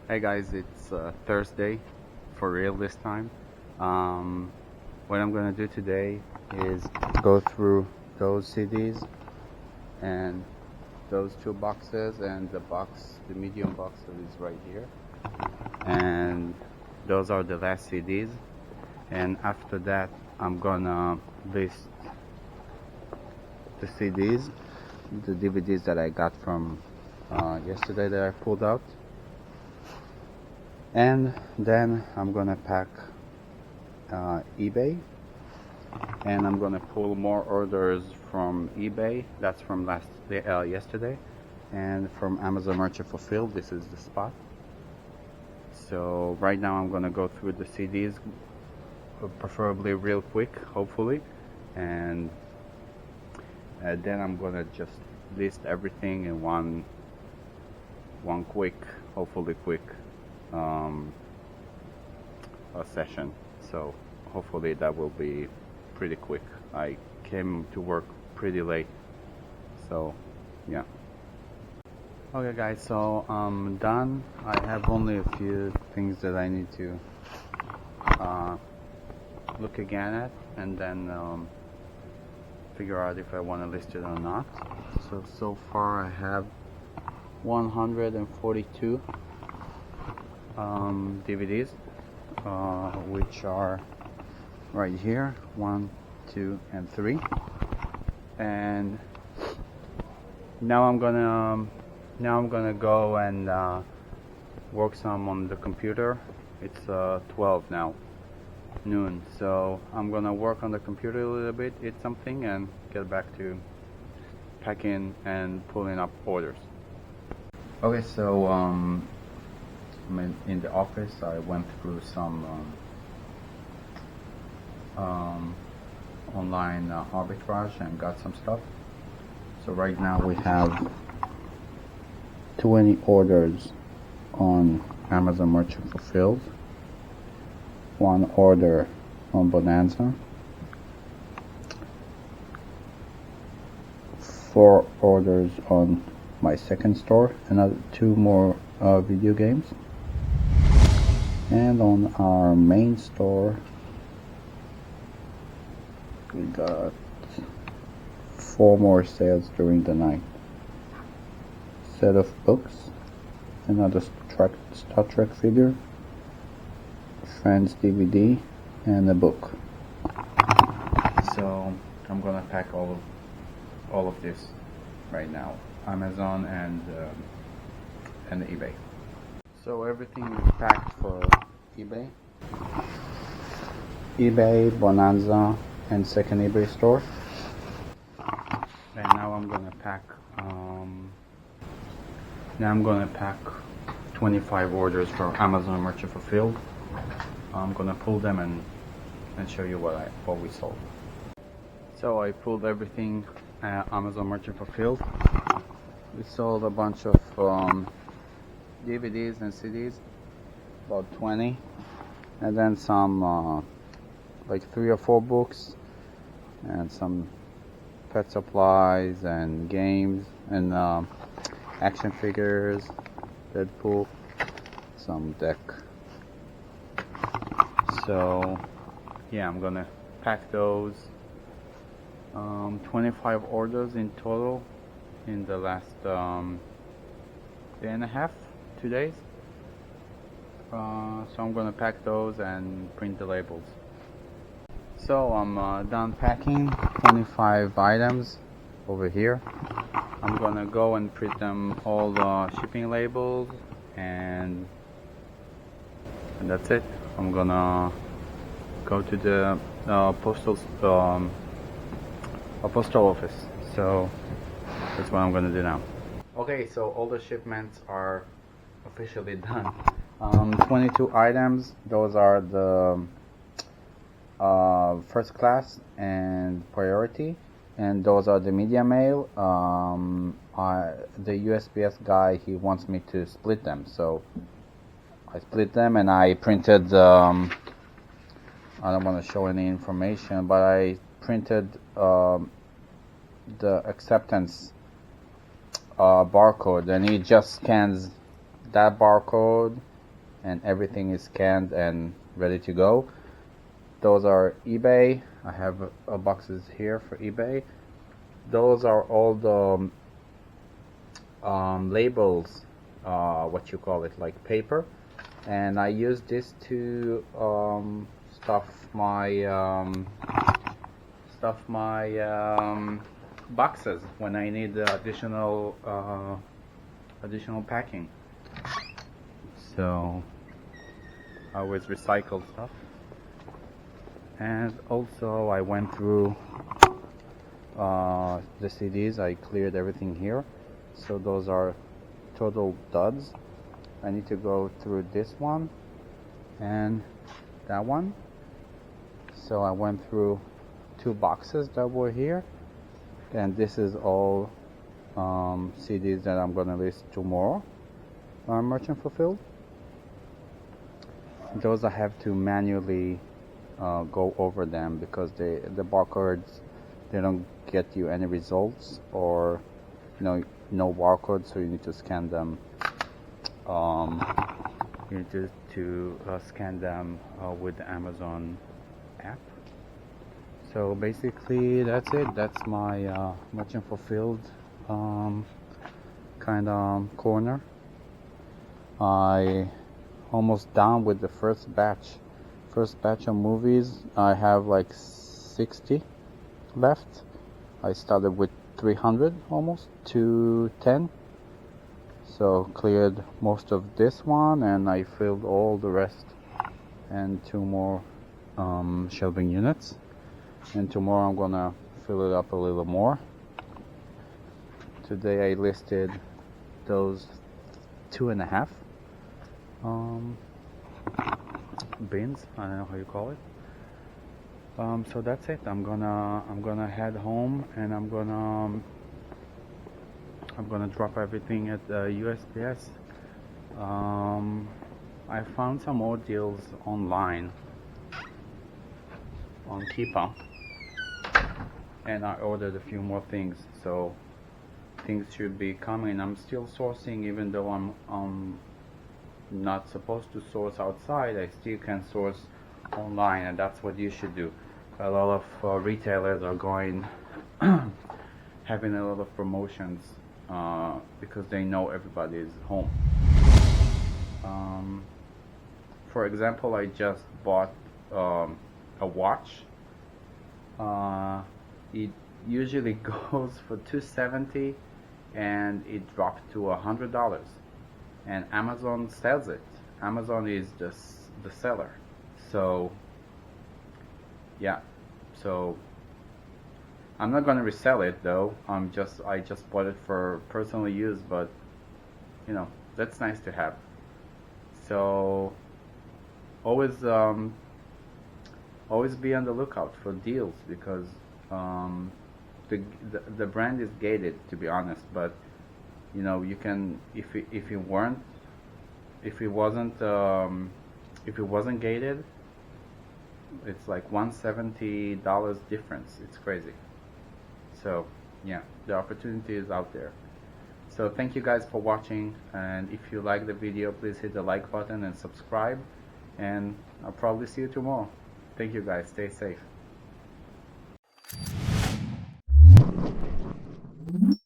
Hey guys, it's Thursday, for real this time. What I'm gonna do today is go through those CDs and those two boxes, and the medium box that is right here. And those are the last CDs. And after that, I'm gonna list the CDs, the DVDs that I got from yesterday that I pulled out. And then I'm gonna pack eBay, and I'm gonna pull more orders from eBay. That's from yesterday, and from Amazon Merchant Fulfilled. This is the spot. So right now I'm gonna go through the CDs, preferably real quick, hopefully, and then I'm gonna just list everything in one quick, hopefully quick a session. So hopefully that will be pretty quick. I came to work pretty late, so yeah. Okay guys, so I'm done. I have only a few things that I need to look again at, and then figure out if I want to list it or not. So far I have 142 DVDs, which are right here, 1, 2, and 3. And now I'm gonna go and work some on the computer. It's 12 now, noon. So I'm gonna work on the computer a little bit, eat something, and get back to packing and pulling up orders. Okay, so in the office, I went through some online arbitrage and got some stuff. So right now we have 20 orders on Amazon Merchant Fulfilled, 1 order on Bonanza, 4 orders on my second store, another 2 more video games, and on our main store we got 4 more sales during the night. Set of books, another Star Trek figure, Friends DVD, and a book. So I'm gonna pack all of this right now, Amazon and eBay. So everything is packed for eBay, Bonanza, and second eBay store. And now I'm gonna pack 25 orders for Amazon Merchant Fulfilled. I'm gonna pull them and show you what we sold. So I pulled everything Amazon Merchant Fulfilled. We sold a bunch of DVDs and CDs, about 20, and then some like 3 or 4 books, and some pet supplies and games, and action figures, Deadpool, some deck. So yeah, I'm gonna pack those. 25 orders in total in the last day and a half, 2 days. So I'm gonna pack those and print the labels. So I'm done packing 25 items over here. I'm gonna go and print them all the shipping labels, and that's it. I'm gonna go to the postal office. So that's what I'm gonna do now. Okay, so all the shipments are officially done. 22 items. Those are the first class and priority, and those are the media mail. The USPS guy, he wants me to split them, so I split them, and I printed I don't want to show any information, but I printed the acceptance barcode, and he just scans that barcode and everything is scanned and ready to go. Those are eBay. I have boxes here for eBay. Those are all the labels, what you call it, like paper, and I use this to stuff my boxes when I need additional packing. So I always recycle stuff. And also I went through the CDs. I cleared everything here, so those are total duds. I need to go through this one and that one. So I went through 2 boxes that were here, and this is all CDs that I'm gonna list tomorrow, merchant fulfilled. Those I have to manually go over them because the barcodes, they don't get you any results, or no barcode, so you need to scan them. You need to scan them with the Amazon app. So basically that's it. That's my merchant fulfilled kind of corner. I almost done with the first batch of movies. I have like 60 left. I started with 300 almost, 210. So cleared most of this one, and I filled all the rest, and 2 more shelving units. And tomorrow I'm gonna fill it up a little more. Today I listed those 2.5 bins. I don't know how you call it. So that's it. I'm gonna head home, and I'm gonna drop everything at the USPS. I found some more deals online on Keepa, and I ordered a few more things, so things should be coming. I'm still sourcing, even though I'm not supposed to source outside. I still can source online, and that's what you should do. A lot of retailers are going having a lot of promotions because they know everybody is home. For example, I just bought a watch. It usually goes for $270, and it dropped to $100, and Amazon sells it. Amazon is the seller. So yeah, so I'm not gonna resell it though. I just bought it for personal use, but you know, that's nice to have. So always be on the lookout for deals, because the brand is gated, to be honest. But you know, you can, if it wasn't gated, it's like $170 difference. It's crazy. So yeah, the opportunity is out there. So thank you guys for watching, and if you like the video, please hit the like button and subscribe, and I'll probably see you tomorrow. Thank you guys. Stay safe.